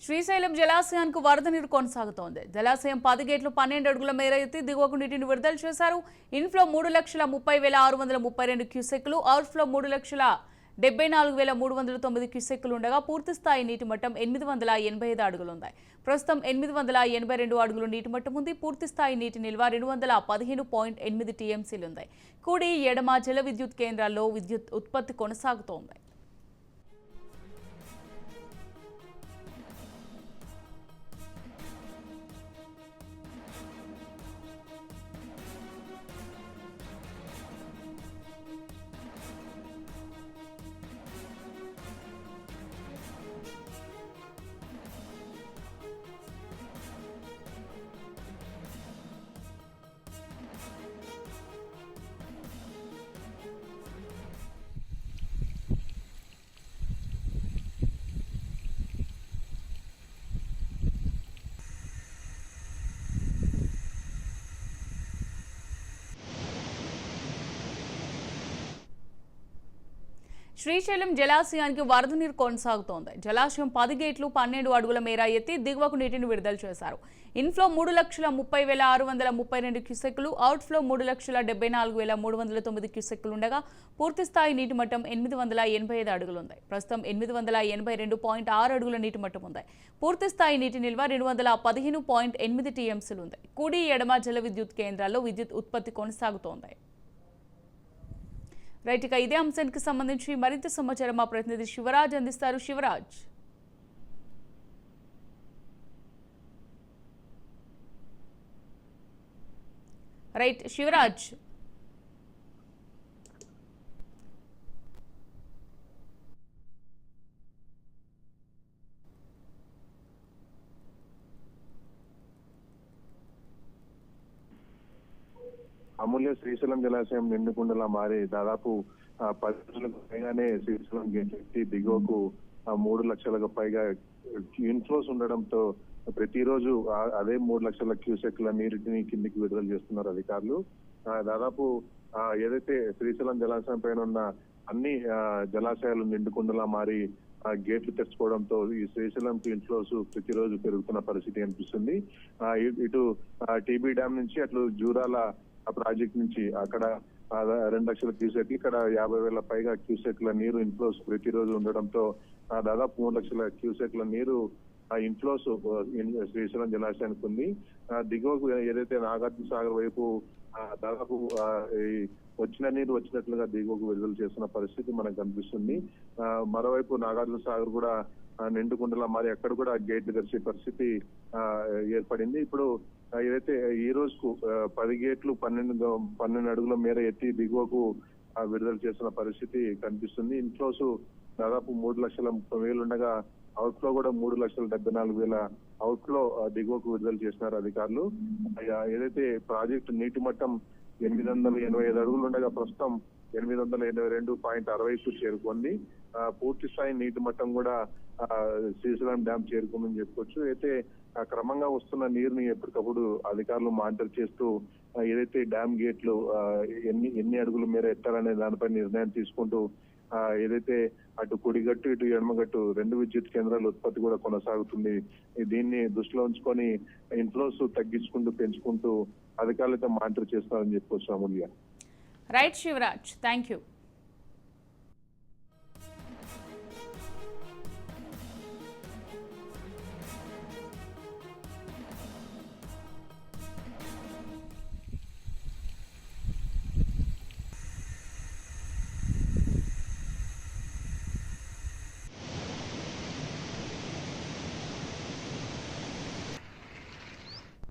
శ్రీశైలం జలాశయానికి వరద నీరు కొనసాగుతోంది. జలాశయం 10 గేట్లు 12 అడుగుల మేర ఎత్తి దిగువకు నీటిని విడుదల చేశారు. ఇన్ఫ్లో 3,30,632 క్యూసెక్కులు, అవుట్ఫ్లో 3,74,309 క్యూసెక్కులు ఉండగా పూర్తి స్థాయి నీటి మట్టం 885 అడుగులు ఉంది. ప్రస్తుతం 882 అడుగులు నీటి మట్టం ఉంది. పూర్తి స్థాయి నీటి నిల్వ 215.8 టీఎంసీలు ఉంది. కూడి ఎడమ జల విద్యుత్ కేంద్రాల్లో విద్యుత్ ఉత్పత్తి కొనసాగుతోంది. శ్రీశైలం జలాశయానికి వరద నీరు కొనసాగుతోంది. జలాశయం 10 గేట్లు 12 అడుగుల మేర ఎత్తి దిగువకు నీటిని విడుదల చేశారు. ఇన్ఫ్లో 3,30,632 క్యూసెక్కులు, అవుట్ఫ్లో 3,74,309 క్యూసెక్కులు ఉండగా పూర్తి స్థాయి నీటి మట్టం 885 అడుగులు ఉంది. ప్రస్తుతం 882.6 అడుగుల నీటి మట్టం ఉంది. పూర్తి స్థాయి నీటి నిల్వ 215.8 టీఎంసీలు ఉంది. కుడి ఎడమ జల విద్యుత్ కేంద్రాల్లో విద్యుత్ ఉత్పత్తి కొనసాగుతోంది. రైట్, ఇక ఇదే అంశానికి సంబంధించి మరింత సమాచారం మా ప్రతినిధి శివరాజ్ అందిస్తారు. శివరాజ్, రైట్ శివరాజ్. అమూల్య శ్రీశైలం జలాశయం నిండుకుండలా మారి దాదాపు 10 రోజులకు పైగానే శ్రీశైలం గేట్ ఎత్తి దిగువకు 3 లక్షలకు పైగా ఇన్ఫ్లోస్ ఉండడంతో ప్రతిరోజు అదే 3 లక్షల క్యూసెక్ల నీటిని కిందికి విడుదల చేస్తున్నారు అధికారులు. దాదాపు ఏదైతే శ్రీశైలం జలాశయం పైన ఉన్న అన్ని జలాశయాలు నిండుకుండలా మారి గేట్లు తెచ్చుకోవడంతో ఈ శ్రీశైలం ఇన్ఫ్లోస్ ప్రతిరోజు పెరుగుతున్న పరిస్థితి అనిపిస్తుంది. ఇటు టీబీ డ్యామ్ నుంచి అట్లు జూరాల ప్రాజెక్ట్ నుంచి అక్కడ 2 లక్షల క్యూసెక్లు, ఇక్కడ 50,000 పైగా క్యూసెక్ల నీరు ఇన్ఫ్లోస్ ప్రతిరోజు ఉండడంతో దాదాపు 3 లక్షల క్యూసెక్ల నీరు ఇన్ఫ్లోస్ శ్రీశైలం జలాశయానికి ఉంది. దిగువకు ఏదైతే నాగార్జున సాగర్ వైపు దాదాపు వచ్చిన నీరు వచ్చినట్లుగా దిగువకు విడుదల చేస్తున్న పరిస్థితి మనకు కనిపిస్తుంది. మరోవైపు నాగార్జున సాగర్ కూడా నిండుకుండలా మరి అక్కడ కూడా గేట్లు తెరిచే పరిస్థితి ఏర్పడింది. ఇప్పుడు ఏదైతే ఈ రోజుకు 10 గేట్లు 12 అడుగుల మేర ఎత్తి దిగువకు విడుదల చేస్తున్న పరిస్థితి కనిపిస్తుంది. ఇన్ఫ్లోస్ దాదాపు 3,30,000 ఉండగా అవుట్ఫ్లో కూడా 3,74,000 అవుట్ఫ్లో దిగువకు విడుదల చేసినారు అధికారులు. ఏదైతే ప్రాజెక్టు నీటి మట్టం 885 అడుగులు ఉండగా ప్రస్తుతం 882.60కు చేరుకుంది. పూర్తి స్థాయి నీటి మట్టం కూడా శ్రీశైలం డ్యామ్ చేరుకుందని చెప్పుకోవచ్చు. అయితే క్రమంగా వస్తున్న నీరుని ఎప్పటికప్పుడు అధికారులు మానిటర్ చేస్తూ ఏదైతే డ్యామ్ గేట్లు ఎన్ని అడుగుల మేర ఎత్తాలనే దానిపై నిర్ణయం తీసుకుంటూ ఏదైతే అటు కుడిగట్టు ఇటు ఎడమగట్టు 2 విద్యుత్ కేంద్రాల ఉత్పత్తి కూడా కొనసాగుతుంది. దీన్ని దృష్టిలో ఉంచుకొని ఇన్ఫ్లోస్ తగ్గించుకుంటూ పెంచుకుంటూ అధికారులతో మానిటర్ చేస్తారని చెప్పుకోవచ్చు. Amulya. Right Shivaraj, thank you.